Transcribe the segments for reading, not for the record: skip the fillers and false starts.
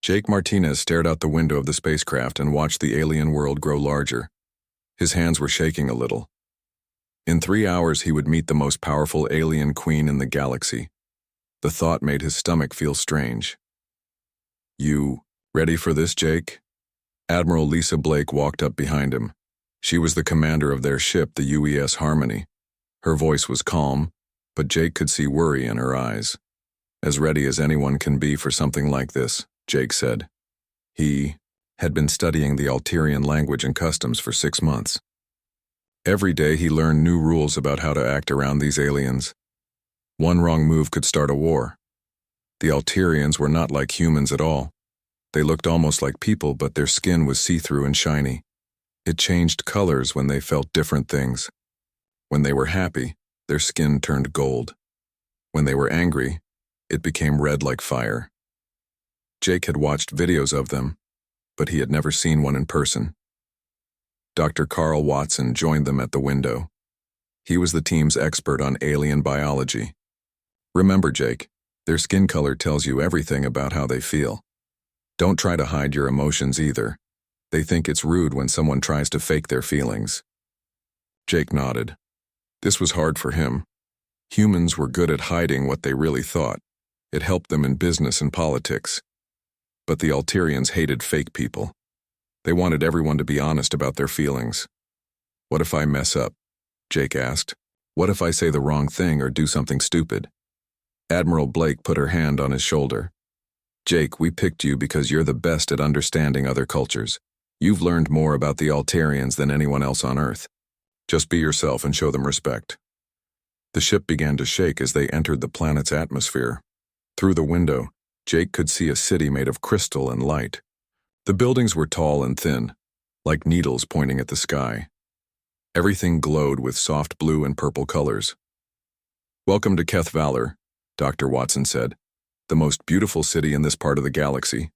Jake Martinez stared out the window of the spacecraft and watched the alien world grow larger. His hands were shaking a little. In 3 hours he would meet the most powerful alien queen in the galaxy. The thought made his stomach feel strange. "You ready for this, Jake?" Admiral Lisa Blake walked up behind him. She was the commander of their ship, the UES Harmony. Her voice was calm, but Jake could see worry in her eyes. "As ready as anyone can be for something like this," Jake said. He had been studying the Alterian language and customs for 6 months. Every day he learned new rules about how to act around these aliens. One wrong move could start a war. The Alterians were not like humans at all. They looked almost like people, but their skin was see-through and shiny. It changed colors when they felt different things. When they were happy, their skin turned gold. When they were angry, it became red like fire. Jake had watched videos of them, but he had never seen one in person. Dr. Carl Watson joined them at the window. He was the team's expert on alien biology. "Remember, Jake, their skin color tells you everything about how they feel. Don't try to hide your emotions either. They think it's rude when someone tries to fake their feelings." Jake nodded. This was hard for him. Humans were good at hiding what they really thought. It helped them in business and politics. But the Alterians hated fake people. They wanted everyone to be honest about their feelings. "What if I mess up?" Jake asked. "What if I say the wrong thing or do something stupid?" Admiral Blake put her hand on his shoulder. "Jake, we picked you because you're the best at understanding other cultures. You've learned more about the Alterians than anyone else on Earth. Just be yourself and show them respect." The ship began to shake as they entered the planet's atmosphere. Through the window, Jake could see a city made of crystal and light. The buildings were tall and thin, like needles pointing at the sky. Everything glowed with soft blue and purple colors. "Welcome to Keth Valor," Dr. Watson said, "the most beautiful city in this part of the galaxy."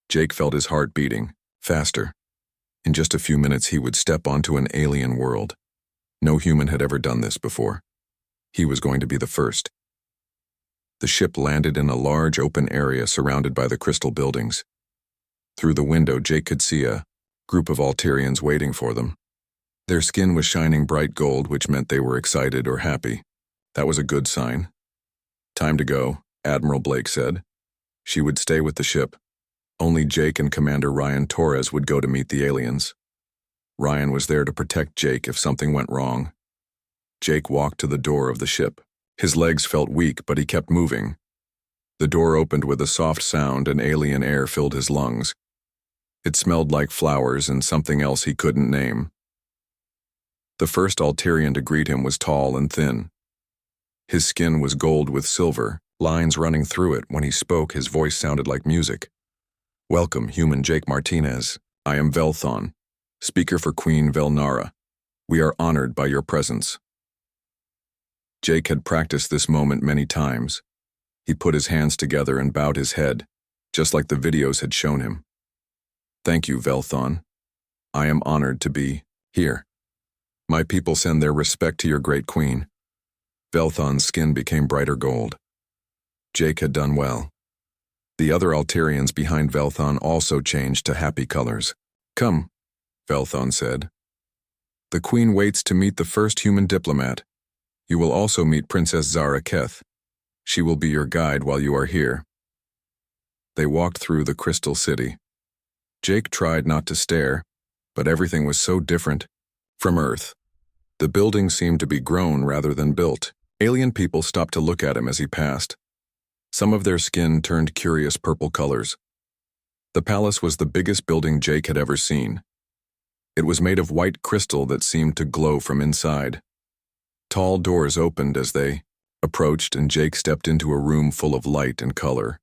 Jake felt his heart beating, faster. In just a few minutes he would step onto an alien world. No human had ever done this before. He was going to be the first. The ship landed in a large open area surrounded by the crystal buildings. Through the window, Jake could see a group of Alterians waiting for them. Their skin was shining bright gold, which meant they were excited or happy. That was a good sign. "Time to go," Admiral Blake said. She would stay with the ship. Only Jake and Commander Ryan Torres would go to meet the aliens. Ryan was there to protect Jake if something went wrong. Jake walked to the door of the ship. His legs felt weak, but he kept moving. The door opened with a soft sound and alien air filled his lungs. It smelled like flowers and something else he couldn't name. The first Alterian to greet him was tall and thin. His skin was gold with silver, lines running through it. When he spoke, his voice sounded like music. "Welcome, human Jake Martinez. I am Velthon, speaker for Queen Velnara. We are honored by your presence." Jake had practiced this moment many times. He put his hands together and bowed his head, just like the videos had shown him. "Thank you, Velthon. I am honored to be here. My people send their respect to your great queen." Velthon's skin became brighter gold. Jake had done well. The other Alterians behind Velthon also changed to happy colors. "Come," Velthon said. "The queen waits to meet the first human diplomat. You will also meet Princess Zara Keth. She will be your guide while you are here." They walked through the crystal city. Jake tried not to stare, but everything was so different from Earth. The buildings seemed to be grown rather than built. Alien people stopped to look at him as he passed. Some of their skin turned curious purple colors. The palace was the biggest building Jake had ever seen. It was made of white crystal that seemed to glow from inside. Tall doors opened as they approached, and Jake stepped into a room full of light and color.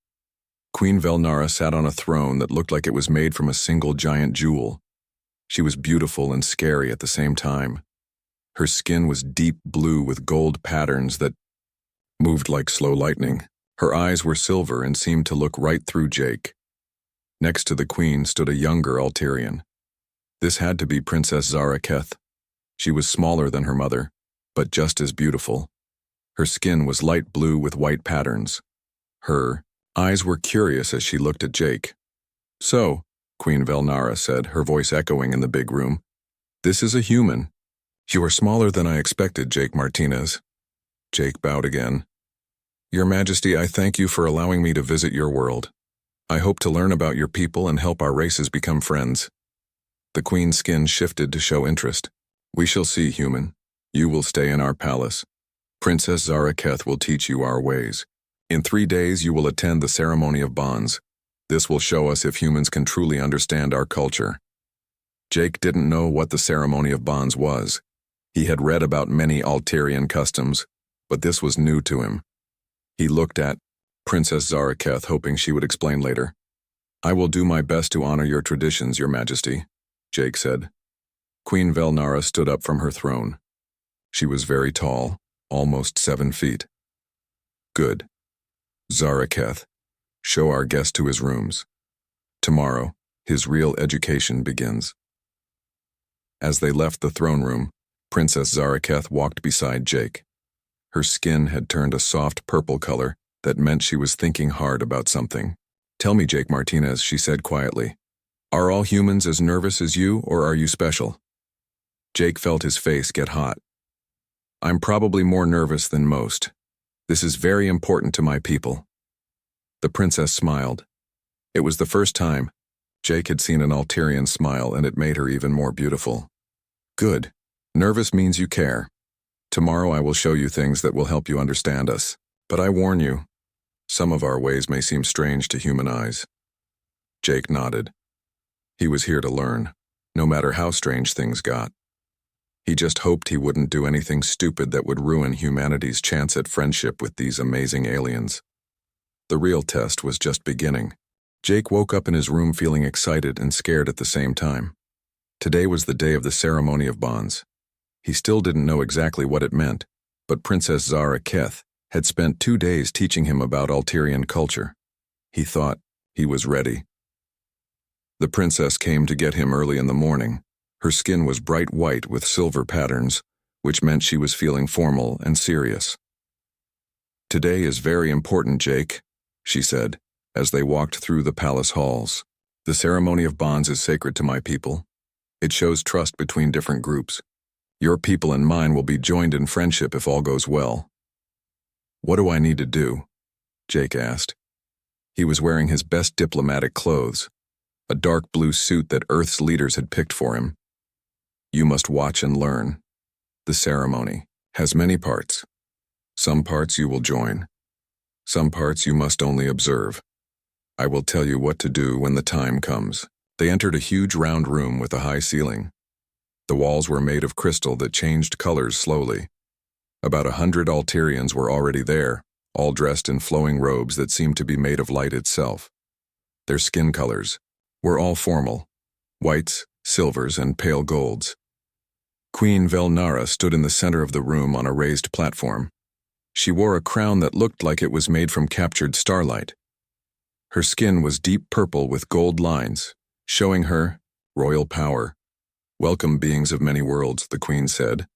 Queen Velnara sat on a throne that looked like it was made from a single giant jewel. She was beautiful and scary at the same time. Her skin was deep blue with gold patterns that moved like slow lightning. Her eyes were silver and seemed to look right through Jake. Next to the queen stood a younger Alterian. This had to be Princess Zara Keth. She was smaller than her mother, but just as beautiful. Her skin was light blue with white patterns. Her eyes were curious as she looked at Jake. So, Queen Velnara said, her voice echoing in the big room, this is a human. You are smaller than I expected, Jake Martinez. Jake bowed again. Your Majesty, I thank you for allowing me to visit your world. I hope to learn about your people and help our races become friends. The Queen's skin shifted to show interest. We shall see, human. You will stay in our palace. Princess Zara Keth will teach you our ways. In 3 days you will attend the ceremony of bonds. This will show us if humans can truly understand our culture. Jake didn't know what the ceremony of bonds was. He had read about many Alterian customs, but this was new to him. He looked at Princess Zara Keth, hoping she would explain later. I will do my best to honor your traditions, Your Majesty, Jake said. Queen Velnara stood up from her throne. She was very tall, almost 7 feet. Good. Zara Keth, show our guest to his rooms. Tomorrow, his real education begins. As they left the throne room, Princess Zara Keth walked beside Jake. Her skin had turned a soft purple color that meant she was thinking hard about something. Tell me, Jake Martinez, she said quietly. Are all humans as nervous as you, or are you special? Jake felt his face get hot. I'm probably more nervous than most. This is very important to my people. The princess smiled. It was the first time Jake had seen an Alterian smile, and it made her even more beautiful. Good. Nervous means you care. Tomorrow I will show you things that will help you understand us. But I warn you, some of our ways may seem strange to human eyes. Jake nodded. He was here to learn, no matter how strange things got. He just hoped he wouldn't do anything stupid that would ruin humanity's chance at friendship with these amazing aliens. The real test was just beginning. Jake woke up in his room feeling excited and scared at the same time. Today was the day of the ceremony of bonds. He still didn't know exactly what it meant, but Princess Zara Keth had spent 2 days teaching him about Alterian culture. He thought he was ready. The princess came to get him early in the morning. Her skin was bright white with silver patterns, which meant she was feeling formal and serious. Today is very important, Jake, she said, as they walked through the palace halls. The ceremony of bonds is sacred to my people. It shows trust between different groups. Your people and mine will be joined in friendship if all goes well. What do I need to do? Jake asked. He was wearing his best diplomatic clothes, a dark blue suit that Earth's leaders had picked for him. You must watch and learn. The ceremony has many parts. Some parts you will join. Some parts you must only observe. I will tell you what to do when the time comes. They entered a huge round room with a high ceiling. The walls were made of crystal that changed colors slowly. About 100 Alterians were already there, all dressed in flowing robes that seemed to be made of light itself. Their skin colors were all formal, whites, silvers, and pale golds. Queen Velnara stood in the center of the room on a raised platform. She wore a crown that looked like it was made from captured starlight. Her skin was deep purple with gold lines, showing her royal power. Welcome, beings of many worlds, the queen said.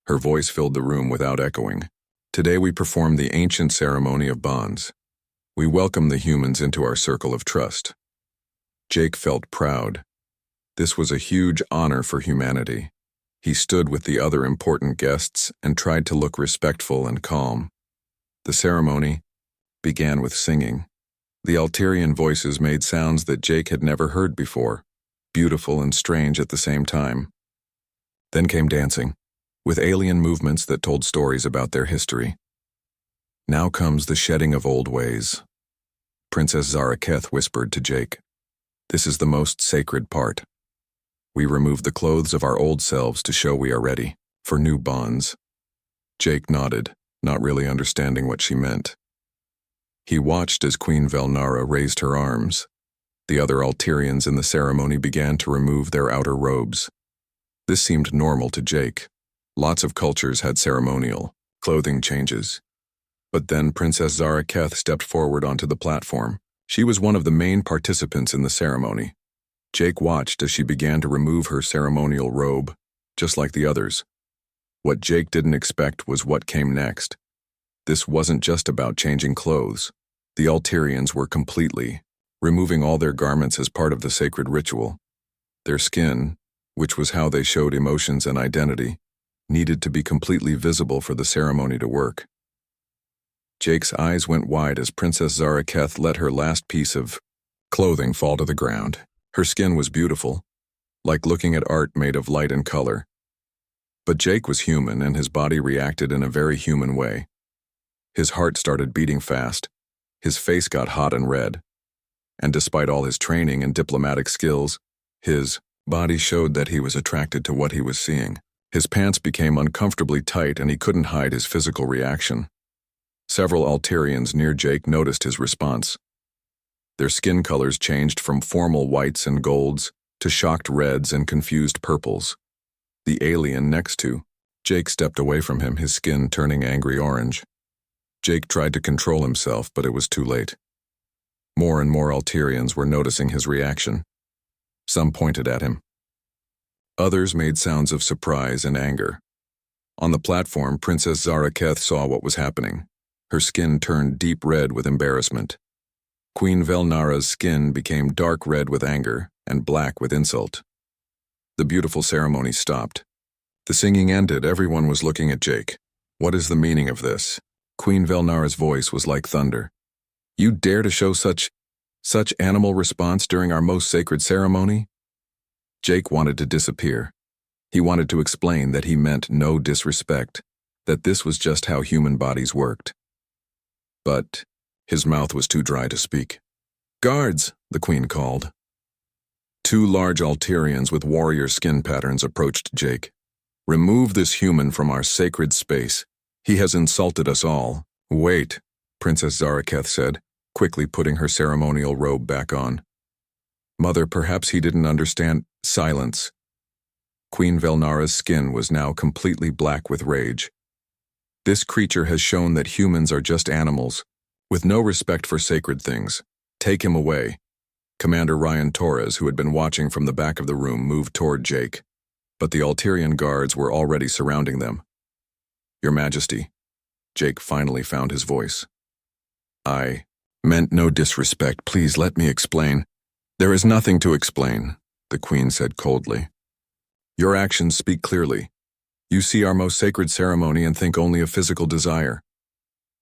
Her voice filled the room without echoing. Today we perform the ancient ceremony of bonds. We welcome the humans into our circle of trust. Jake felt proud. This was a huge honor for humanity. He stood with the other important guests and tried to look respectful and calm. The ceremony began with singing. The Alterian voices made sounds that Jake had never heard before, beautiful and strange at the same time. Then came dancing, with alien movements that told stories about their history. Now comes the shedding of old ways. Princess Zara Keth whispered to Jake. This is the most sacred part. We remove the clothes of our old selves to show we are ready for new bonds. Jake nodded, not really understanding what she meant. He watched as Queen Velnara raised her arms. The other Alterians in the ceremony began to remove their outer robes. This seemed normal to Jake. Lots of cultures had ceremonial clothing changes. But then Princess Zara Keth stepped forward onto the platform. She was one of the main participants in the ceremony. Jake watched as she began to remove her ceremonial robe, just like the others. What Jake didn't expect was what came next. This wasn't just about changing clothes. The Alterians were completely removing all their garments as part of the sacred ritual. Their skin, which was how they showed emotions and identity, needed to be completely visible for the ceremony to work. Jake's eyes went wide as Princess Zaraketh let her last piece of clothing fall to the ground. Her skin was beautiful, like looking at art made of light and color. But Jake was human, and his body reacted in a very human way. His heart started beating fast, his face got hot and red, and despite all his training and diplomatic skills, his body showed that he was attracted to what he was seeing. His pants became uncomfortably tight and he couldn't hide his physical reaction. Several Alterians near Jake noticed his response. Their skin colors changed from formal whites and golds to shocked reds and confused purples. The alien next to Jake stepped away from him, his skin turning angry orange. Jake tried to control himself, but it was too late. More and more Alterians were noticing his reaction. Some pointed at him. Others made sounds of surprise and anger. On the platform, Princess Zaraketh saw what was happening. Her skin turned deep red with embarrassment. Queen Velnara's skin became dark red with anger and black with insult. The beautiful ceremony stopped. The singing ended. Everyone was looking at Jake. What is the meaning of this? Queen Velnara's voice was like thunder. You dare to show such animal response during our most sacred ceremony? Jake wanted to disappear. He wanted to explain that he meant no disrespect, that this was just how human bodies worked. But his mouth was too dry to speak. Guards, the queen called. Two large Alterians with warrior skin patterns approached Jake. Remove this human from our sacred space. He has insulted us all. Wait, Princess Zaraketh said, quickly putting her ceremonial robe back on. Mother, perhaps he didn't understand. Silence. Queen Velnara's skin was now completely black with rage. This creature has shown that humans are just animals, with no respect for sacred things. Take him away. Commander Ryan Torres, who had been watching from the back of the room, moved toward Jake, but the Alterian guards were already surrounding them. Your Majesty, Jake finally found his voice. I meant no disrespect. Please let me explain. There is nothing to explain, the Queen said coldly. Your actions speak clearly. You see our most sacred ceremony and think only of physical desire.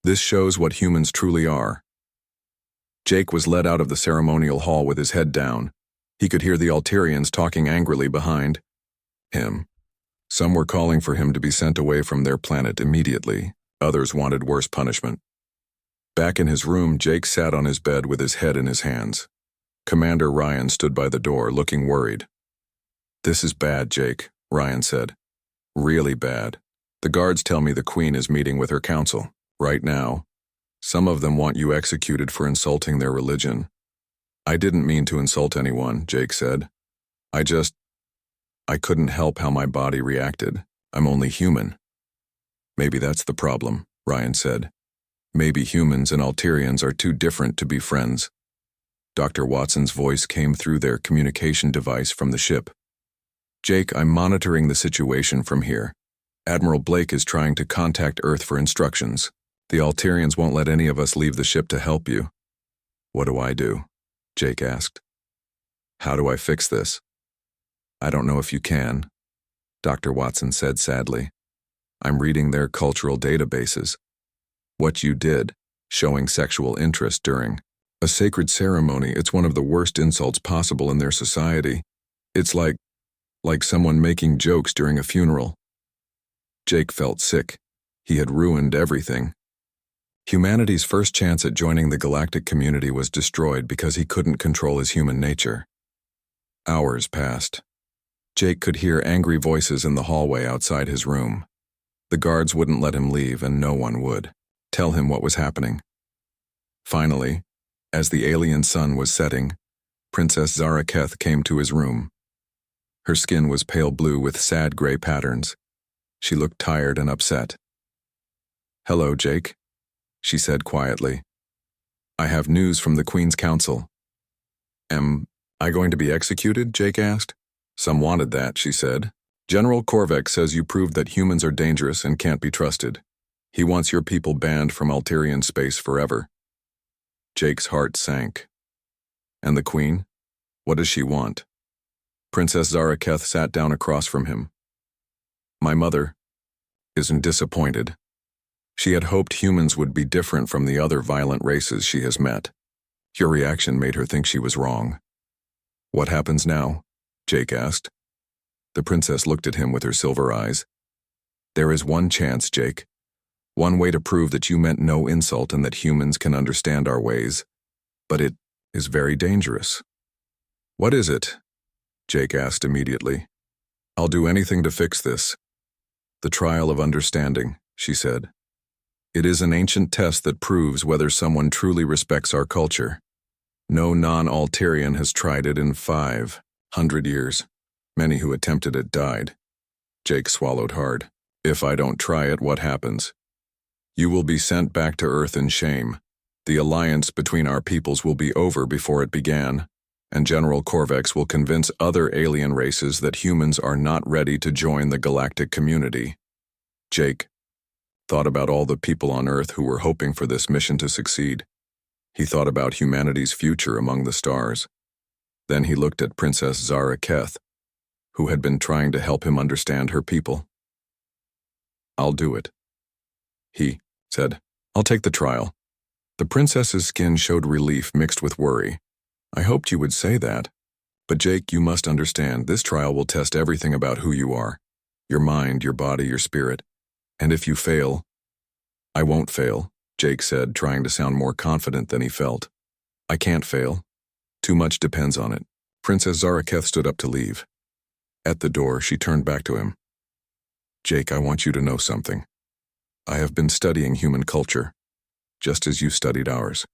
This shows what humans truly are. Jake was led out of the ceremonial hall with his head down. He could hear the Alterians talking angrily behind him. Some were calling for him to be sent away from their planet immediately. Others wanted worse punishment. Back in his room, Jake sat on his bed with his head in his hands. Commander Ryan stood by the door, looking worried. This is bad, Jake, Ryan said. Really bad. The guards tell me the Queen is meeting with her council. Right now. Some of them want you executed for insulting their religion. I didn't mean to insult anyone, Jake said. I couldn't help how my body reacted. I'm only human. Maybe that's the problem, Ryan said. Maybe humans and Alterians are too different to be friends. Dr. Watson's voice came through their communication device from the ship. Jake, I'm monitoring the situation from here. Admiral Blake is trying to contact Earth for instructions. The Alterians won't let any of us leave the ship to help you. What do I do? Jake asked. How do I fix this? I don't know if you can, Dr. Watson said sadly. I'm reading their cultural databases. What you did, showing sexual interest during a sacred ceremony, it's one of the worst insults possible in their society. It's like someone making jokes during a funeral. Jake felt sick. He had ruined everything. Humanity's first chance at joining the galactic community was destroyed because he couldn't control his human nature. Hours passed. Jake could hear angry voices in the hallway outside his room. The guards wouldn't let him leave, and no one would tell him what was happening. Finally, as the alien sun was setting, Princess Zaraketh came to his room. Her skin was pale blue with sad gray patterns. She looked tired and upset. Hello, Jake, she said quietly. I have news from the Queen's Council. Am I going to be executed? Jake asked. Some wanted that, she said. General Korvek says you proved that humans are dangerous and can't be trusted. He wants your people banned from Alterian space forever. Jake's heart sank. And the queen? What does she want? Princess Zaraketh sat down across from him. My mother isn't disappointed. She had hoped humans would be different from the other violent races she has met. Your reaction made her think she was wrong. What happens now? Jake asked. The princess looked at him with her silver eyes. There is one chance, Jake. One way to prove that you meant no insult and that humans can understand our ways. But it is very dangerous. What is it? Jake asked immediately. I'll do anything to fix this. The trial of understanding, she said. It is an ancient test that proves whether someone truly respects our culture. No non-Altarian has tried it in 500 years. Many who attempted it died. Jake swallowed hard. If I don't try it, what happens? You will be sent back to Earth in shame. The alliance between our peoples will be over before it began, and General Corvex will convince other alien races that humans are not ready to join the galactic community. Jake thought about all the people on Earth who were hoping for this mission to succeed. He thought about humanity's future among the stars. Then he looked at Princess Zaraketh, who had been trying to help him understand her people. I'll do it. He said, I'll take the trial. The princess's skin showed relief mixed with worry. I hoped you would say that. But Jake, you must understand, this trial will test everything about who you are. Your mind, your body, your spirit. And if you fail, I won't fail, Jake said, trying to sound more confident than he felt. I can't fail. Too much depends on it. Princess Zaraketh stood up to leave. At the door, she turned back to him. Jake, I want you to know something. I have been studying human culture, just as you studied ours.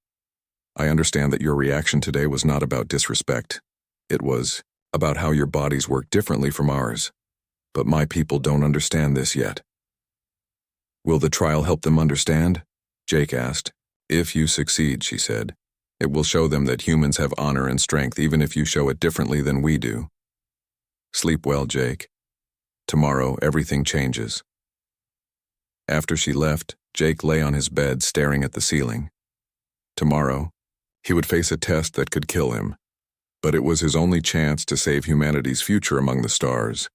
I understand that your reaction today was not about disrespect. It was about how your bodies work differently from ours. But my people don't understand this yet. Will the trial help them understand? Jake asked. If you succeed, she said, it will show them that humans have honor and strength even if you show it differently than we do. Sleep well, Jake. Tomorrow, everything changes. After she left, Jake lay on his bed staring at the ceiling. Tomorrow, he would face a test that could kill him, but it was his only chance to save humanity's future among the stars.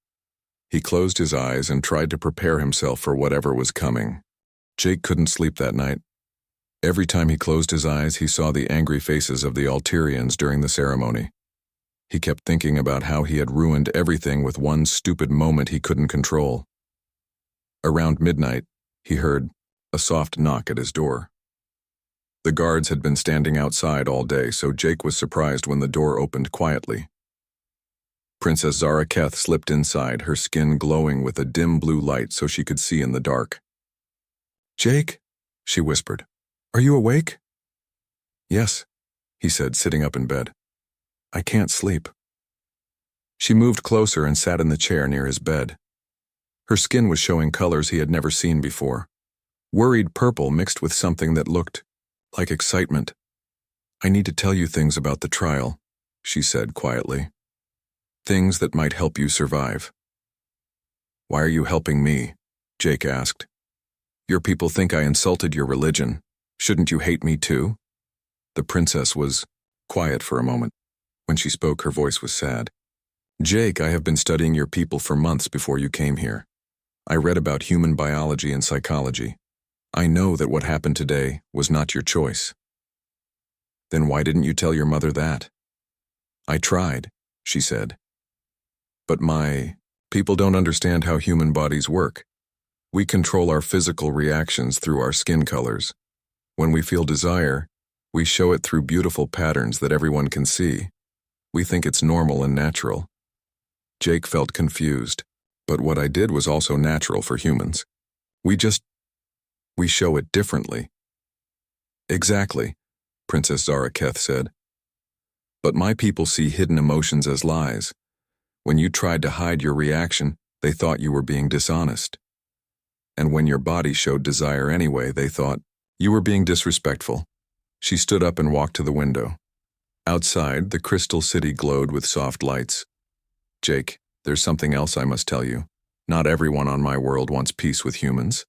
He closed his eyes and tried to prepare himself for whatever was coming. Jake couldn't sleep that night. Every time he closed his eyes, he saw the angry faces of the Altarians during the ceremony. He kept thinking about how he had ruined everything with one stupid moment he couldn't control. Around midnight, he heard a soft knock at his door. The guards had been standing outside all day, so Jake was surprised when the door opened quietly. Princess Zaraketh slipped inside, her skin glowing with a dim blue light so she could see in the dark. Jake, she whispered, are you awake? Yes, he said, sitting up in bed. I can't sleep. She moved closer and sat in the chair near his bed. Her skin was showing colors he had never seen before. Worried purple mixed with something that looked like excitement. I need to tell you things about the trial, she said quietly. Things that might help you survive. Why are you helping me? Jake asked. Your people think I insulted your religion. Shouldn't you hate me too? The princess was quiet for a moment. When she spoke, her voice was sad. Jake, I have been studying your people for months before you came here. I read about human biology and psychology. I know that what happened today was not your choice. Then why didn't you tell your mother that? I tried, she said. But my people don't understand how human bodies work. We control our physical reactions through our skin colors. When we feel desire, we show it through beautiful patterns that everyone can see. We think it's normal and natural. Jake felt confused, but what I did was also natural for humans. We show it differently. Exactly, Princess Zaraketh said. But my people see hidden emotions as lies. When you tried to hide your reaction, they thought you were being dishonest. And when your body showed desire anyway, they thought you were being disrespectful. She stood up and walked to the window. Outside, the crystal city glowed with soft lights. Jake, there's something else I must tell you. Not everyone on my world wants peace with humans.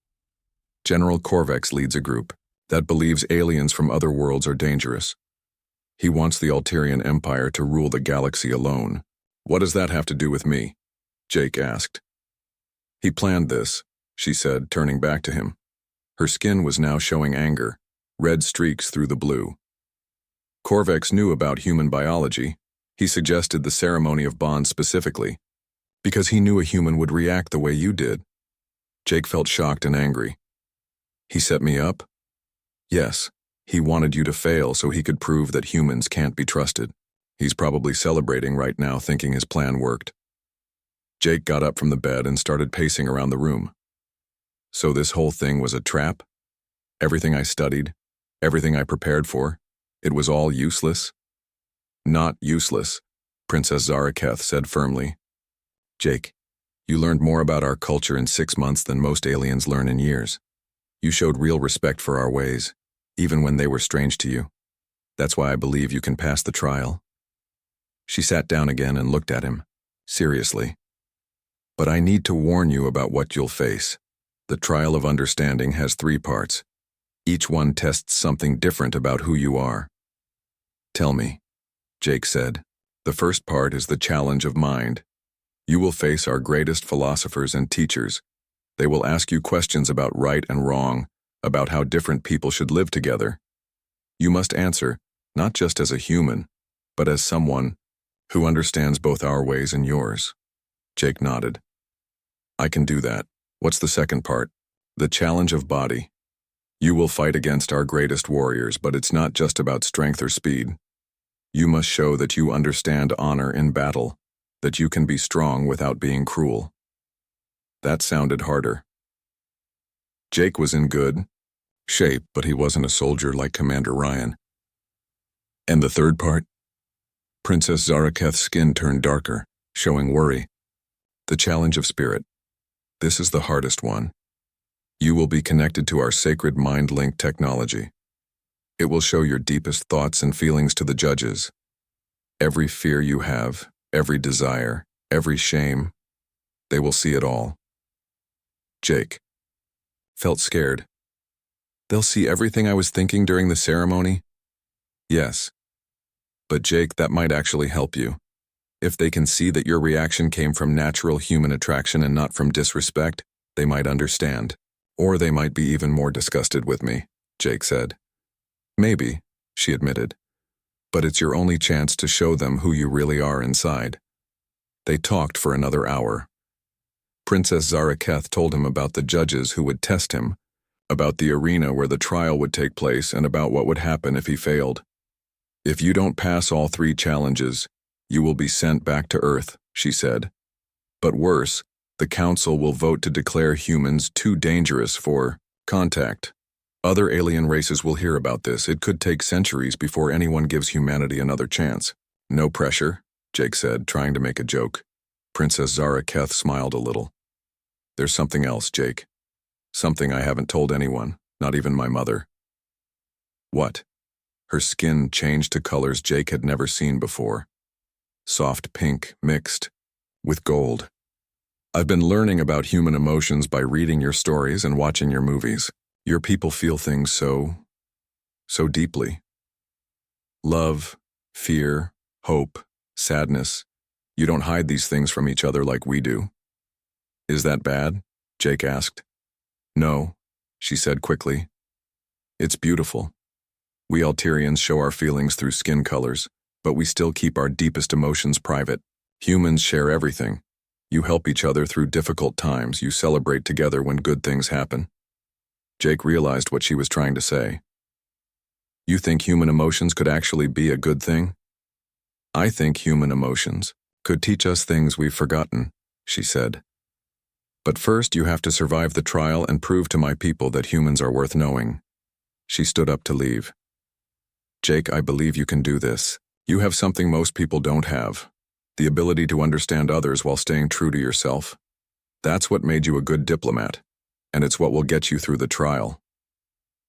General Corvex leads a group that believes aliens from other worlds are dangerous. He wants the Altarian Empire to rule the galaxy alone. What does that have to do with me? Jake asked. He planned this, she said, turning back to him. Her skin was now showing anger, red streaks through the blue. Corvex knew about human biology. He suggested the ceremony of bonds specifically, because he knew a human would react the way you did. Jake felt shocked and angry. He set me up? Yes, he wanted you to fail so he could prove that humans can't be trusted. He's probably celebrating right now, thinking his plan worked. Jake got up from the bed and started pacing around the room. So this whole thing was a trap? Everything I studied, everything I prepared for, it was all useless? Not useless, Princess Zaraketh said firmly. Jake, you learned more about our culture in 6 months than most aliens learn in years. You showed real respect for our ways, even when they were strange to you. That's why I believe you can pass the trial. She sat down again and looked at him, seriously. But I need to warn you about what you'll face. The trial of understanding has 3 parts. Each one tests something different about who you are. Tell me, Jake said. The first part is the challenge of mind. You will face our greatest philosophers and teachers. They will ask you questions about right and wrong, about how different people should live together. You must answer, not just as a human, but as someone who understands both our ways and yours. Jake nodded. I can do that. What's the second part? The challenge of body. You will fight against our greatest warriors, but it's not just about strength or speed. You must show that you understand honor in battle, that you can be strong without being cruel. That sounded harder. Jake was in good shape, but he wasn't a soldier like Commander Ryan. And the third part? Princess Zaraketh's skin turned darker, showing worry. The challenge of spirit. This is the hardest one. You will be connected to our sacred mind-link technology. It will show your deepest thoughts and feelings to the judges. Every fear you have, every desire, every shame, they will see it all. Jake felt scared. They'll see everything I was thinking during the ceremony? Yes. But Jake, that might actually help you. If they can see that your reaction came from natural human attraction and not from disrespect, they might understand. Or they might be even more disgusted with me, Jake said. Maybe, she admitted. But it's your only chance to show them who you really are inside. They talked for another hour. Princess Zaraketh told him about the judges who would test him, about the arena where the trial would take place, and about what would happen if he failed. If you don't pass all 3 challenges, you will be sent back to Earth, she said. But worse, the Council will vote to declare humans too dangerous for contact. Other alien races will hear about this. It could take centuries before anyone gives humanity another chance. No pressure, Jake said, trying to make a joke. Princess Zaraketh smiled a little. There's something else, Jake. Something I haven't told anyone, not even my mother. What? Her skin changed to colors Jake had never seen before. Soft pink mixed with gold. I've been learning about human emotions by reading your stories and watching your movies. Your people feel things so deeply. Love, fear, hope, sadness. You don't hide these things from each other like we do. Is that bad? Jake asked. No, she said quickly. It's beautiful. We Altarians show our feelings through skin colors, but we still keep our deepest emotions private. Humans share everything. You help each other through difficult times. You celebrate together when good things happen. Jake realized what she was trying to say. You think human emotions could actually be a good thing? I think human emotions could teach us things we've forgotten, she said. But first you have to survive the trial and prove to my people that humans are worth knowing. She stood up to leave. Jake, I believe you can do this. You have something most people don't have. The ability to understand others while staying true to yourself. That's what made you a good diplomat, and it's what will get you through the trial.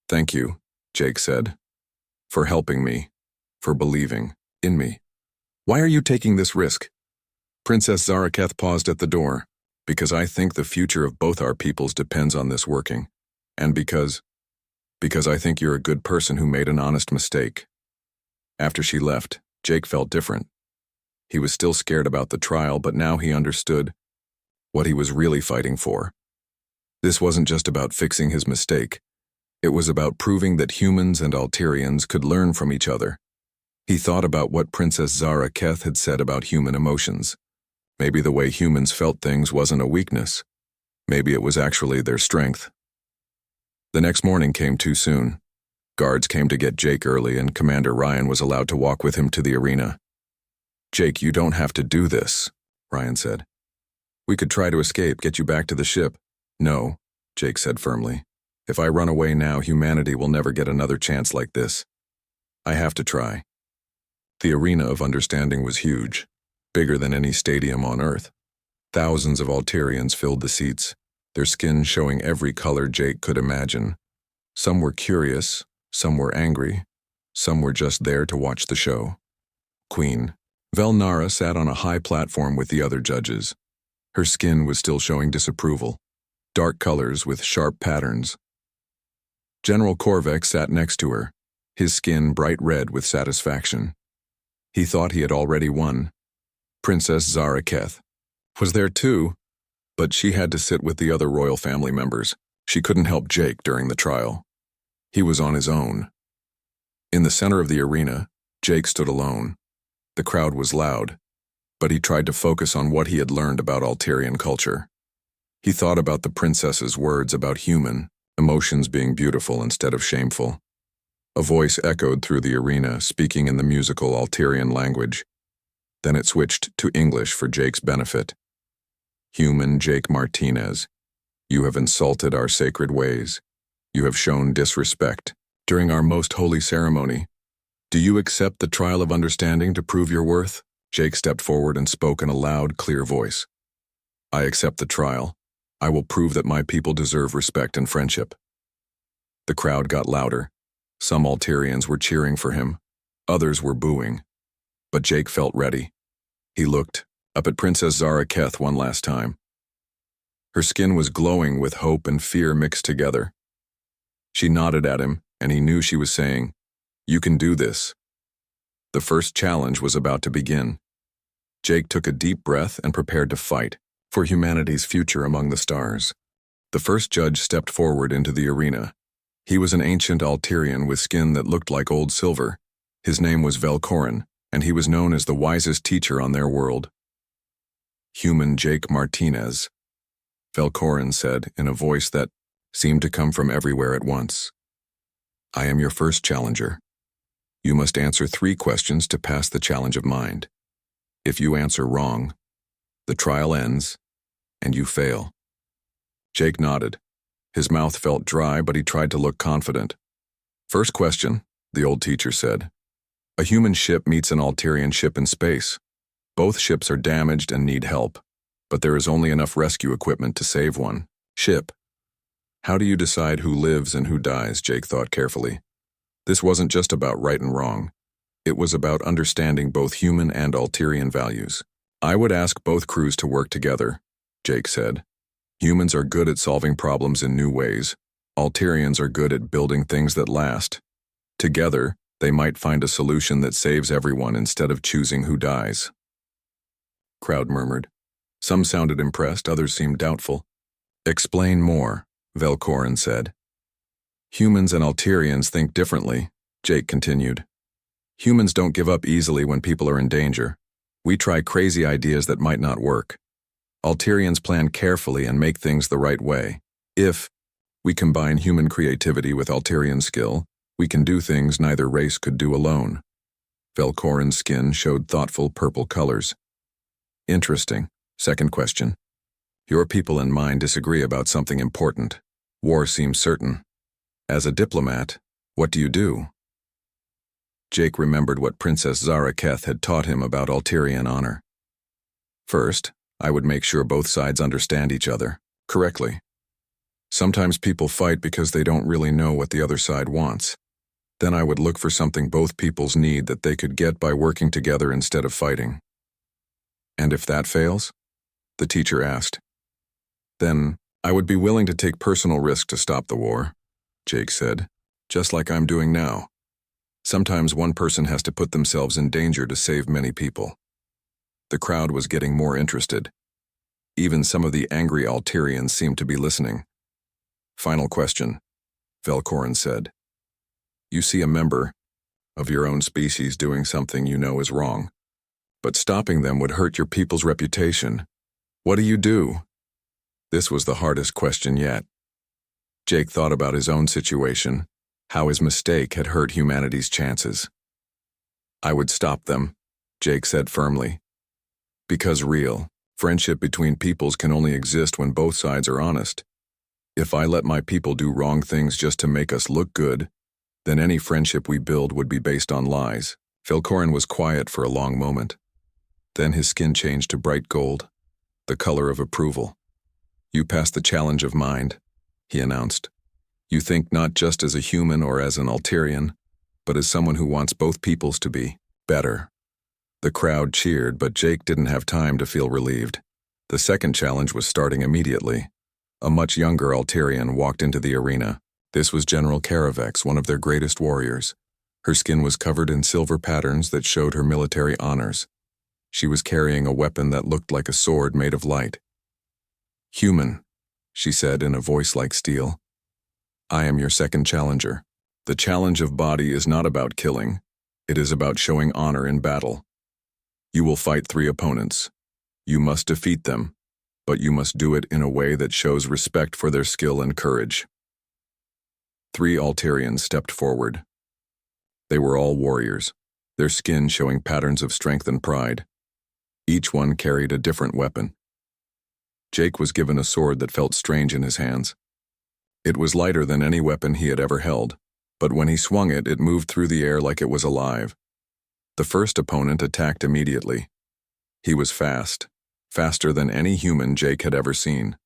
Thank you, Jake said, for helping me, for believing in me. Why are you taking this risk? Princess Zaraketh paused at the door. Because I think the future of both our peoples depends on this working. And because I think you're a good person who made an honest mistake. After she left, Jake felt different. He was still scared about the trial, but now he understood what he was really fighting for. This wasn't just about fixing his mistake. It was about proving that humans and Alterians could learn from each other. He thought about what Princess Zara Keth had said about human emotions. Maybe the way humans felt things wasn't a weakness. Maybe it was actually their strength. The next morning came too soon. Guards came to get Jake early, and Commander Ryan was allowed to walk with him to the arena. "Jake, you don't have to do this," Ryan said. "We could try to escape, get you back to the ship." "No," Jake said firmly. "If I run away now, humanity will never get another chance like this. I have to try." The arena of understanding was huge, bigger than any stadium on Earth. Thousands of Alterians filled the seats, their skin showing every color Jake could imagine. Some were curious, some were angry, some were just there to watch the show. Queen Velnara sat on a high platform with the other judges. Her skin was still showing disapproval, dark colors with sharp patterns. General Korvek sat next to her, his skin bright red with satisfaction. He thought he had already won. Princess Zara Keth was there too, but she had to sit with the other royal family members. She couldn't help Jake during the trial. He was on his own. In the center of the arena, Jake stood alone. The crowd was loud, but he tried to focus on what he had learned about Alterian culture. He thought about the princess's words about human emotions being beautiful instead of shameful. A voice echoed through the arena, speaking in the musical Alterian language. Then it switched to English for Jake's benefit. "Human Jake Martinez, you have insulted our sacred ways. You have shown disrespect during our most holy ceremony. Do you accept the trial of understanding to prove your worth?" Jake stepped forward and spoke in a loud, clear voice. "I accept the trial. I will prove that my people deserve respect and friendship." The crowd got louder. Some Alterians were cheering for him. Others were booing. But Jake felt ready. He looked up at Princess Zara Keth one last time. Her skin was glowing with hope and fear mixed together. She nodded at him, and he knew she was saying, "You can do this." The first challenge was about to begin. Jake took a deep breath and prepared to fight for humanity's future among the stars. The first judge stepped forward into the arena. He was an ancient Alterian with skin that looked like old silver. His name was Velkorin, and he was known as the wisest teacher on their world. "Human Jake Martinez," Velkorin said in a voice that seemed to come from everywhere at once. "I am your first challenger. You must answer 3 questions to pass the challenge of mind. If you answer wrong, the trial ends, and you fail." Jake nodded. His mouth felt dry, but he tried to look confident. "First question," the old teacher said. "A human ship meets an Alterian ship in space. Both ships are damaged and need help, but there is only enough rescue equipment to save one ship. How do you decide who lives and who dies?" Jake thought carefully. This wasn't just about right and wrong. It was about understanding both human and Alterian values. "I would ask both crews to work together," Jake said. "Humans are good at solving problems in new ways. Alterians are good at building things that last. Together, they might find a solution that saves everyone instead of choosing who dies." Crowd murmured. Some sounded impressed, others seemed doubtful. "Explain more," Velkorin said. "Humans and Alterians think differently," Jake continued. "Humans don't give up easily when people are in danger. We try crazy ideas that might not work. Alterians plan carefully and make things the right way. If we combine human creativity with Alterian skill, we can do things neither race could do alone." Velkorin's skin showed thoughtful purple colors. "Interesting. Second question. Your people and mine disagree about something important. War seems certain. As a diplomat, what do you do?" Jake remembered what Princess Zara Keth had taught him about Alterian honor. "First, I would make sure both sides understand each other correctly. Sometimes people fight because they don't really know what the other side wants. Then I would look for something both peoples need that they could get by working together instead of fighting." "And if that fails?" the teacher asked. "Then I would be willing to take personal risk to stop the war," Jake said, "just like I'm doing now." Sometimes one person has to put themselves in danger to save many people. The crowd was getting more interested. Even some of the angry Alterians seemed to be listening. Final question, Velcorin said. You see a member of your own species doing something you know is wrong, but stopping them would hurt your people's reputation. What do? This was the hardest question yet. Jake thought about his own situation, how his mistake had hurt humanity's chances. I would stop them, Jake said firmly. Because real friendship between peoples can only exist when both sides are honest. If I let my people do wrong things just to make us look good, then any friendship we build would be based on lies. Velcorin was quiet for a long moment. Then his skin changed to bright gold, the color of approval. You passed the challenge of mind, he announced. You think not just as a human or as an Alterian, but as someone who wants both peoples to be better. The crowd cheered, but Jake didn't have time to feel relieved. The second challenge was starting immediately. A much younger Alterian walked into the arena. This was General Caravex, one of their greatest warriors. Her skin was covered in silver patterns that showed her military honors. She was carrying a weapon that looked like a sword made of light. Human, she said in a voice like steel. I am your second challenger. The challenge of body is not about killing. It is about showing honor in battle. You will fight 3 opponents. You must defeat them, but you must do it in a way that shows respect for their skill and courage. 3 Alterians stepped forward. They were all warriors, their skin showing patterns of strength and pride. Each one carried a different weapon. Jake was given a sword that felt strange in his hands. It was lighter than any weapon he had ever held, but when he swung it, it moved through the air like it was alive. The first opponent attacked immediately. He was fast, faster than any human Jake had ever seen.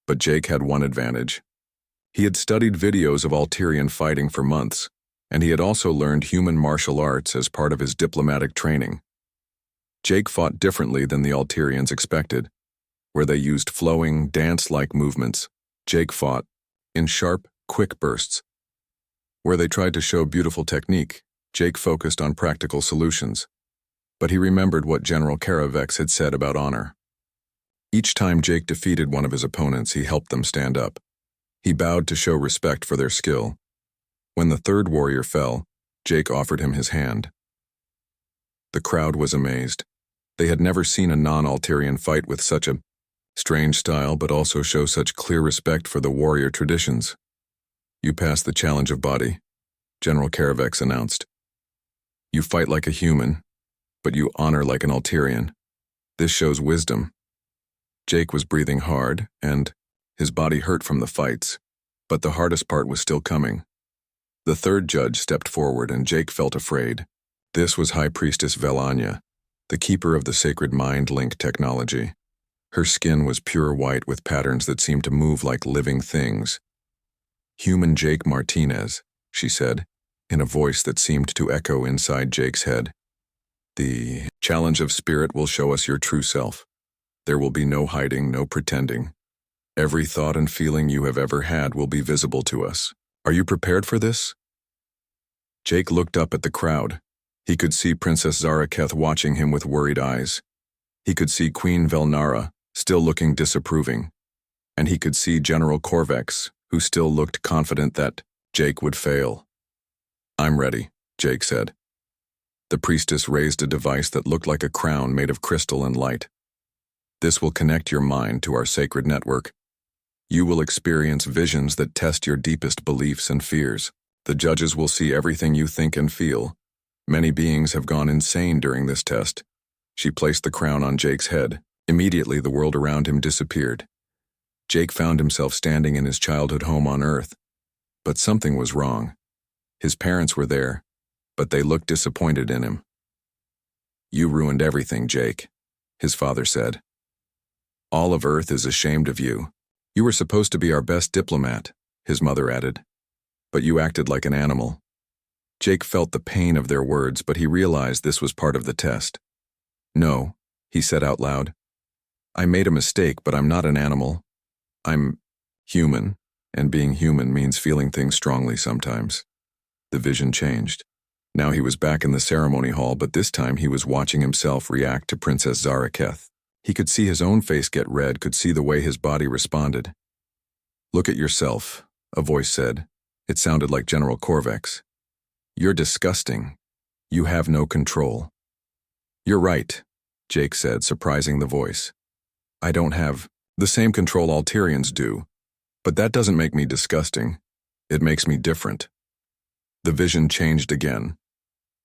But Jake had one advantage. He had studied videos of Alterian fighting for months, and he had also learned human martial arts as part of his diplomatic training. Jake fought differently than the Alterians expected, where they used flowing, dance-like movements. Jake fought in sharp, quick bursts. Where they tried to show beautiful technique, Jake focused on practical solutions. But he remembered what General Caravex had said about honor. Each time Jake defeated one of his opponents, he helped them stand up. He bowed to show respect for their skill. When the third warrior fell, Jake offered him his hand. The crowd was amazed. They had never seen a non-Alterian fight with such a strange style, but also show such clear respect for the warrior traditions. You passed the challenge of body, General Caravex announced. You fight like a human, but you honor like an Alterian. This shows wisdom. Jake was breathing hard, and his body hurt from the fights, but the hardest part was still coming. The third judge stepped forward, and Jake felt afraid. This was High Priestess Velanya, the keeper of the sacred mind-link technology. Her skin was pure white with patterns that seemed to move like living things. Human Jake Martinez, she said, in a voice that seemed to echo inside Jake's head. The challenge of spirit will show us your true self. There will be no hiding, no pretending. Every thought and feeling you have ever had will be visible to us. Are you prepared for this? Jake looked up at the crowd. He could see Princess Zaraketh watching him with worried eyes. He could see Queen Velnara, still looking disapproving. And he could see General Corvex, who still looked confident that Jake would fail. I'm ready, Jake said. The priestess raised a device that looked like a crown made of crystal and light. This will connect your mind to our sacred network. You will experience visions that test your deepest beliefs and fears. The judges will see everything you think and feel. Many beings have gone insane during this test. She placed the crown on Jake's head. Immediately, the world around him disappeared. Jake found himself standing in his childhood home on Earth. But something was wrong. His parents were there, but they looked disappointed in him. You ruined everything, Jake, his father said. All of Earth is ashamed of you. You were supposed to be our best diplomat, his mother added. But you acted like an animal. Jake felt the pain of their words, but he realized this was part of the test. No, he said out loud. I made a mistake, but I'm not an animal. I'm human, and being human means feeling things strongly sometimes. The vision changed. Now he was back in the ceremony hall, but this time he was watching himself react to Princess Zaraketh. He could see his own face get red, could see the way his body responded. "Look at yourself," a voice said. It sounded like General Korvax. "You're disgusting. You have no control." "You're right," Jake said, surprising the voice. "I don't have the same control Alterians do, but that doesn't make me disgusting. It makes me different." The vision changed again.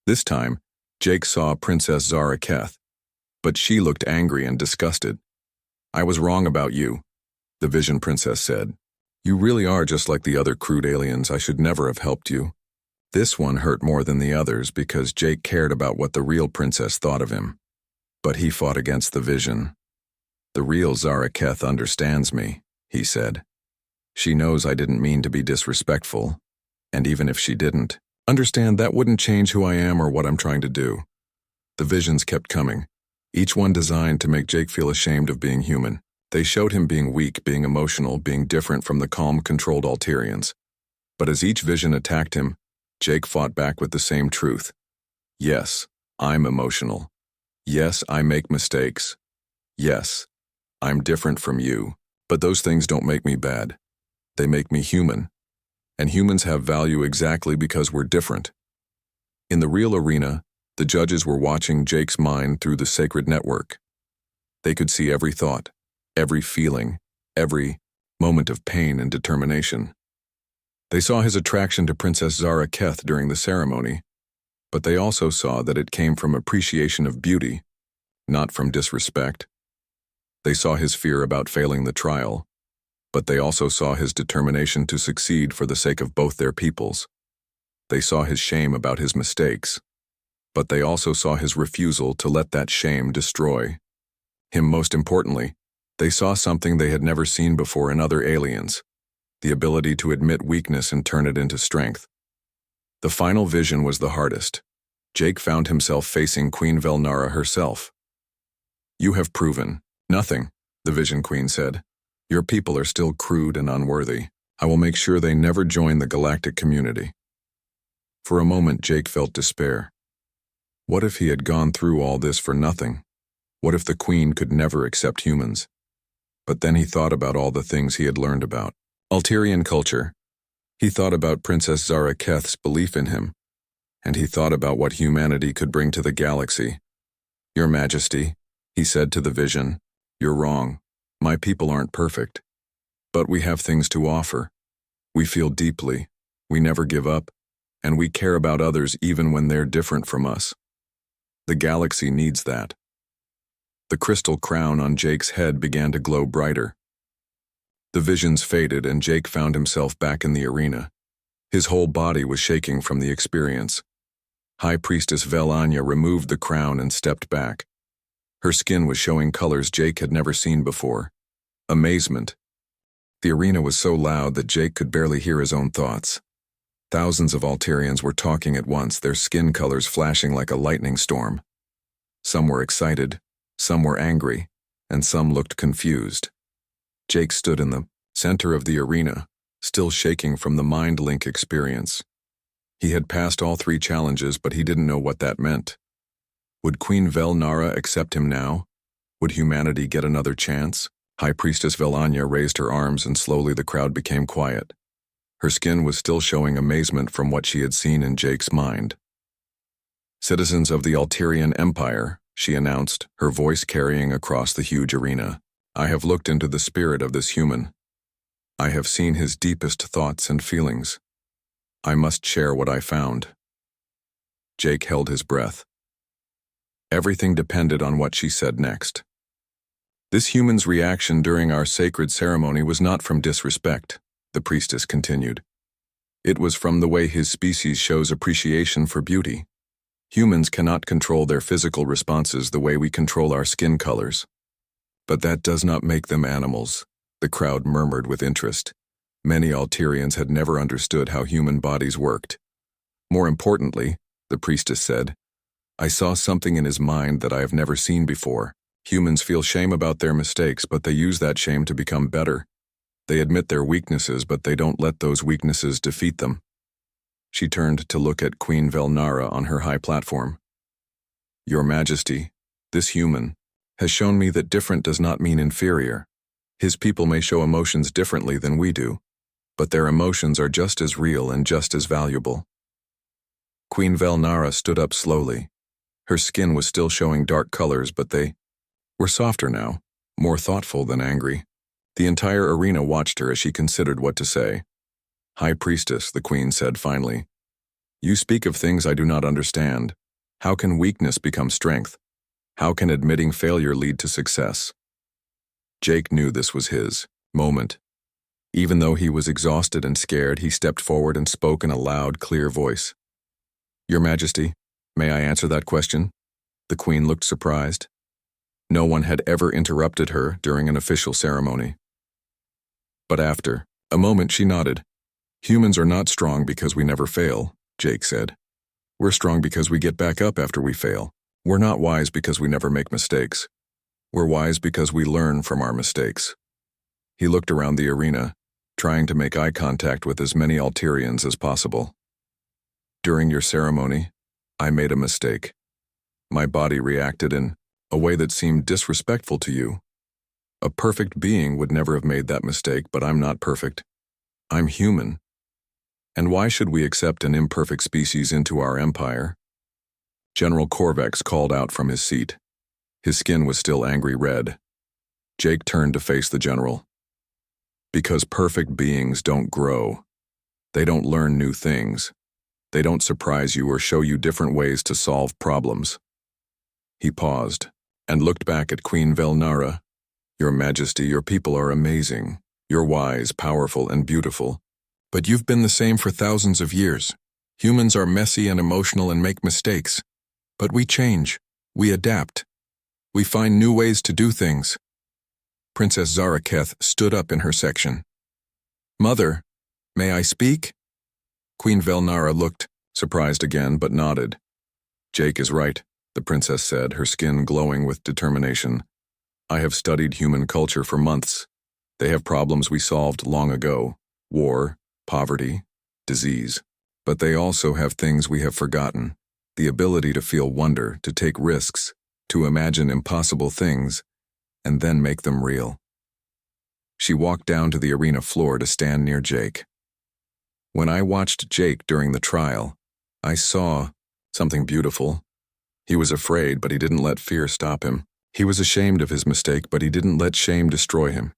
This time, Jake saw Princess Zaraketh, but she looked angry and disgusted. "I was wrong about you," the Vision Princess said. "You really are just like the other crude aliens. I should never have helped you." This one hurt more than the others because Jake cared about what the real princess thought of him. But he fought against the Vision. "The real Zaraketh understands me," he said. "She knows I didn't mean to be disrespectful, and even if she didn't, understand that wouldn't change who I am or what I'm trying to do." The visions kept coming, each one designed to make Jake feel ashamed of being human. They showed him being weak, being emotional, being different from the calm, controlled Alterians. But as each vision attacked him, Jake fought back with the same truth. "Yes, I'm emotional. Yes, I make mistakes. Yes, I'm different from you, but those things don't make me bad. They make me human. And humans have value exactly because we're different." In the real arena, the judges were watching Jake's mind through the sacred network. They could see every thought, every feeling, every moment of pain and determination. They saw his attraction to Princess Zaraketh during the ceremony, but they also saw that it came from appreciation of beauty, not from disrespect. They saw his fear about failing the trial, but they also saw his determination to succeed for the sake of both their peoples. They saw his shame about his mistakes, but they also saw his refusal to let that shame destroy him. Most importantly, they saw something they had never seen before in other aliens, the ability to admit weakness and turn it into strength. The final vision was the hardest. Jake found himself facing Queen Velnara herself. "You have proven nothing," the Vision Queen said. "Your people are still crude and unworthy. I will make sure they never join the galactic community." For a moment, Jake felt despair. What if he had gone through all this for nothing? What if the Queen could never accept humans? But then he thought about all the things he had learned about Alterian culture. He thought about Princess Zaraketh's belief in him, and he thought about what humanity could bring to the galaxy. "Your Majesty," he said to the Vision, "you're wrong. My people aren't perfect. But we have things to offer. We feel deeply, we never give up, and we care about others even when they're different from us. The galaxy needs that." The crystal crown on Jake's head began to glow brighter. The visions faded and Jake found himself back in the arena. His whole body was shaking from the experience. High Priestess Velanya removed the crown and stepped back. Her skin was showing colors Jake had never seen before. Amazement. The arena was so loud that Jake could barely hear his own thoughts. Thousands of Alterians were talking at once, their skin colors flashing like a lightning storm. Some were excited, some were angry, and some looked confused. Jake stood in the center of the arena, still shaking from the mind link experience. He had passed all 3 challenges, but he didn't know what that meant. Would Queen Velnara accept him now? Would humanity get another chance? High Priestess Velanya raised her arms and slowly the crowd became quiet. Her skin was still showing amazement from what she had seen in Jake's mind. "Citizens of the Alterian Empire," she announced, her voice carrying across the huge arena, "I have looked into the spirit of this human. I have seen his deepest thoughts and feelings. I must share what I found." Jake held his breath. Everything depended on what she said next. "This human's reaction during our sacred ceremony was not from disrespect," the priestess continued. "It was from the way his species shows appreciation for beauty. Humans cannot control their physical responses the way we control our skin colors. But that does not make them animals," the crowd murmured with interest. Many Alterians had never understood how human bodies worked. "More importantly," the priestess said, "I saw something in his mind that I have never seen before. Humans feel shame about their mistakes, but they use that shame to become better. They admit their weaknesses, but they don't let those weaknesses defeat them." She turned to look at Queen Velnara on her high platform. Your Majesty, this human, has shown me that different does not mean inferior. His people may show emotions differently than we do, but their emotions are just as real and just as valuable. Queen Velnara stood up slowly. Her skin was still showing dark colors, but they were softer now, more thoughtful than angry. The entire arena watched her as she considered what to say. High Priestess, the Queen said finally, you speak of things I do not understand. How can weakness become strength? How can admitting failure lead to success? Jake knew this was his moment. Even though he was exhausted and scared, he stepped forward and spoke in a loud, clear voice. Your Majesty, may I answer that question? The Queen looked surprised. No one had ever interrupted her during an official ceremony. But after a moment, she nodded. Humans are not strong because we never fail, Jake said. We're strong because we get back up after we fail. We're not wise because we never make mistakes. We're wise because we learn from our mistakes. He looked around the arena, trying to make eye contact with as many Alterians as possible. During your ceremony, I made a mistake. My body reacted in a way that seemed disrespectful to you. A perfect being would never have made that mistake, but I'm not perfect. I'm human. And why should we accept an imperfect species into our empire? General Corvex called out from his seat. His skin was still angry red. Jake turned to face the general. Because perfect beings don't grow. They don't learn new things. They don't surprise you or show you different ways to solve problems. He paused and looked back at Queen Velnara. Your Majesty, your people are amazing. You're wise, powerful, and beautiful. But you've been the same for thousands of years. Humans are messy and emotional and make mistakes. But we change. We adapt. We find new ways to do things. Princess Zaraketh stood up in her section. Mother, may I speak? Queen Velnara looked, surprised again, but nodded. Jake is right, the princess said, her skin glowing with determination. I have studied human culture for months. They have problems we solved long ago. War, poverty, disease. But they also have things we have forgotten. The ability to feel wonder, to take risks, to imagine impossible things, and then make them real. She walked down to the arena floor to stand near Jake. When I watched Jake during the trial, I saw something beautiful. He was afraid, but he didn't let fear stop him. He was ashamed of his mistake, but he didn't let shame destroy him.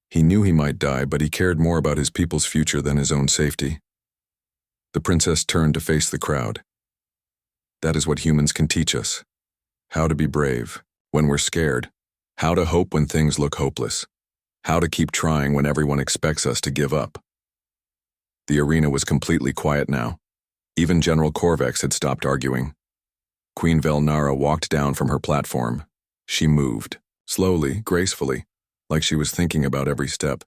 He knew he might die, but he cared more about his people's future than his own safety. The princess turned to face the crowd. That is what humans can teach us. How to be brave when we're scared. How to hope when things look hopeless. How to keep trying when everyone expects us to give up. The arena was completely quiet now. Even General Corvex had stopped arguing. Queen Velnara walked down from her platform. She moved, slowly, gracefully, like she was thinking about every step.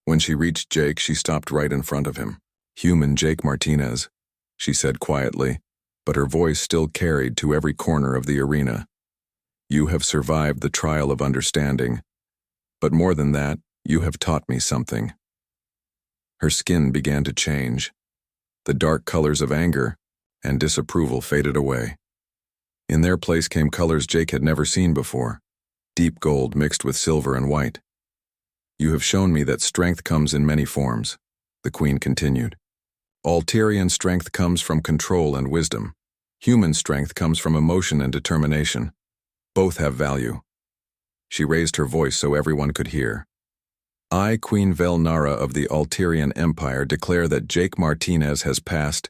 When she reached Jake, she stopped right in front of him. Human Jake Martinez, she said quietly, but her voice still carried to every corner of the arena. You have survived the trial of understanding. But more than that, you have taught me something. Her skin began to change. The dark colors of anger and disapproval faded away. In their place came colors Jake had never seen before, deep gold mixed with silver and white. You have shown me that strength comes in many forms, the Queen continued. Alterian strength comes from control and wisdom. Human strength comes from emotion and determination. Both have value. She raised her voice so everyone could hear. I, Queen Velnara of the Alterian Empire, declare that Jake Martinez has passed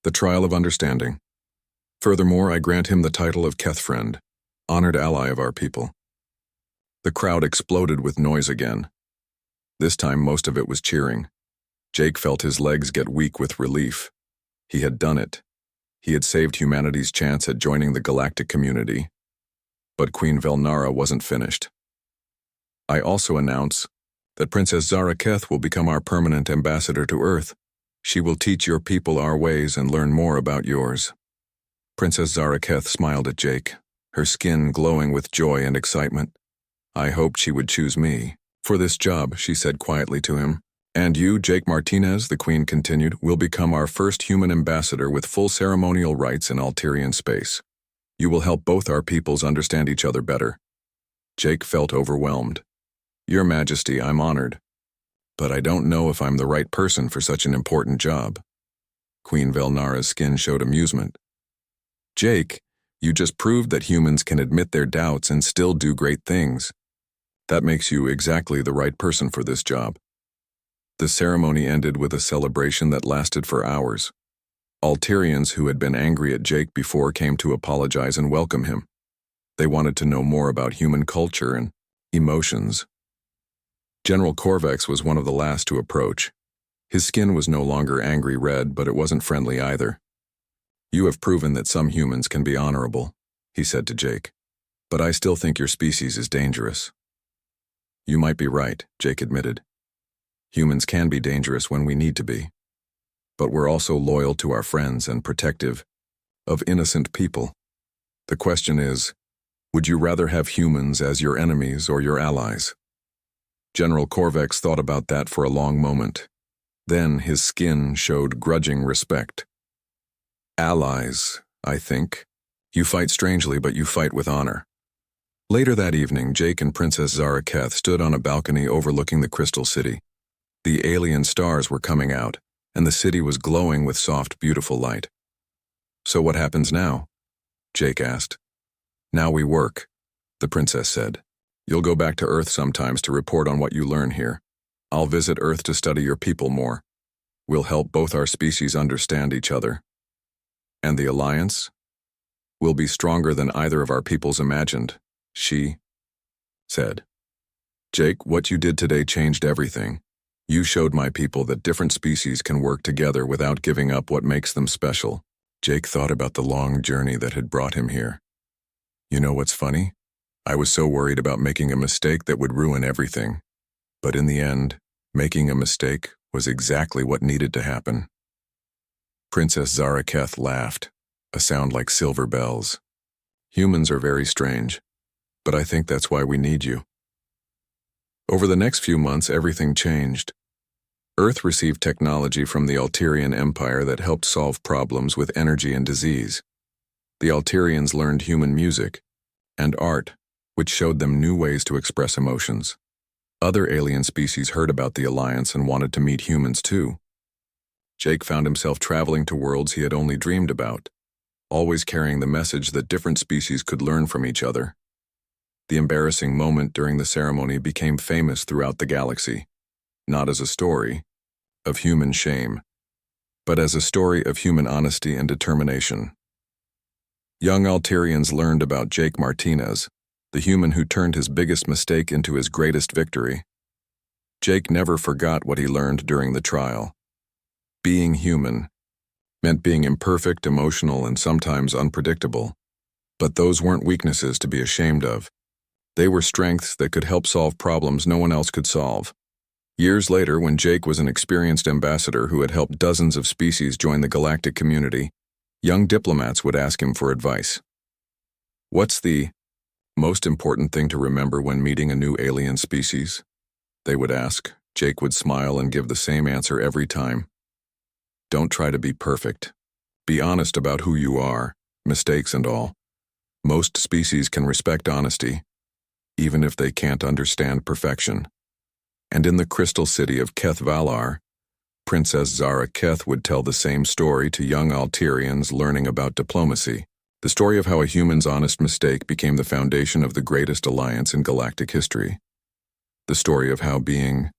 the trial of understanding. Furthermore, I grant him the title of Kethfriend, honored ally of our people. The crowd exploded with noise again. This time most of it was cheering. Jake felt his legs get weak with relief. He had done it. He had saved humanity's chance at joining the galactic community. But Queen Velnara wasn't finished. I also announce that Princess Zaraketh will become our permanent ambassador to Earth. She will teach your people our ways and learn more about yours. Princess Zaraketh smiled at Jake, her skin glowing with joy and excitement. I hoped she would choose me for this job, she said quietly to him. And you, Jake Martinez, the Queen continued, will become our first human ambassador with full ceremonial rights in Alterian space. You will help both our peoples understand each other better. Jake felt overwhelmed. Your Majesty, I'm honored. But I don't know if I'm the right person for such an important job. Queen Velnara's skin showed amusement. Jake, you just proved that humans can admit their doubts and still do great things. That makes you exactly the right person for this job. The ceremony ended with a celebration that lasted for hours. Alterians who had been angry at Jake before came to apologize and welcome him. They wanted to know more about human culture and emotions. General Corvex was one of the last to approach. His skin was no longer angry red, but it wasn't friendly either. You have proven that some humans can be honorable, he said to Jake. But I still think your species is dangerous. You might be right, Jake admitted. Humans can be dangerous when we need to be. But we're also loyal to our friends and protective of innocent people. The question is, would you rather have humans as your enemies or your allies? General Corvex thought about that for a long moment. Then his skin showed grudging respect. Allies, I think. You fight strangely, but you fight with honor. Later that evening, Jake and Princess Zaraketh stood on a balcony overlooking the Crystal City. The alien stars were coming out, and the city was glowing with soft, beautiful light. So what happens now? Jake asked. Now we work, the princess said. You'll go back to Earth sometimes to report on what you learn here. I'll visit Earth to study your people more. We'll help both our species understand each other. And the alliance? Will be stronger than either of our peoples imagined, she said. Jake, what you did today changed everything. You showed my people that different species can work together without giving up what makes them special. Jake thought about the long journey that had brought him here. You know what's funny? I was so worried about making a mistake that would ruin everything. But in the end, making a mistake was exactly what needed to happen. Princess Zaraketh laughed, a sound like silver bells. Humans are very strange, but I think that's why we need you. Over the next few months, everything changed. Earth received technology from the Alterian Empire that helped solve problems with energy and disease. The Alterians learned human music and art, which showed them new ways to express emotions. Other alien species heard about the alliance and wanted to meet humans too. Jake found himself traveling to worlds he had only dreamed about, always carrying the message that different species could learn from each other. The embarrassing moment during the ceremony became famous throughout the galaxy, not as a story of human shame, but as a story of human honesty and determination. Young Alterians learned about Jake Martinez, the human who turned his biggest mistake into his greatest victory. Jake never forgot what he learned during the trial. Being human meant being imperfect, emotional, and sometimes unpredictable. But those weren't weaknesses to be ashamed of. They were strengths that could help solve problems no one else could solve. Years later, when Jake was an experienced ambassador who had helped dozens of species join the galactic community, young diplomats would ask him for advice. What's the most important thing to remember when meeting a new alien species? They would ask. Jake would smile and give the same answer every time. Don't try to be perfect. Be honest about who you are, mistakes and all. Most species can respect honesty, even if they can't understand perfection. And in the crystal city of Keth Valar, Princess Zaraketh would tell the same story to young Alterians learning about diplomacy, the story of how a human's honest mistake became the foundation of the greatest alliance in galactic history, the story of how being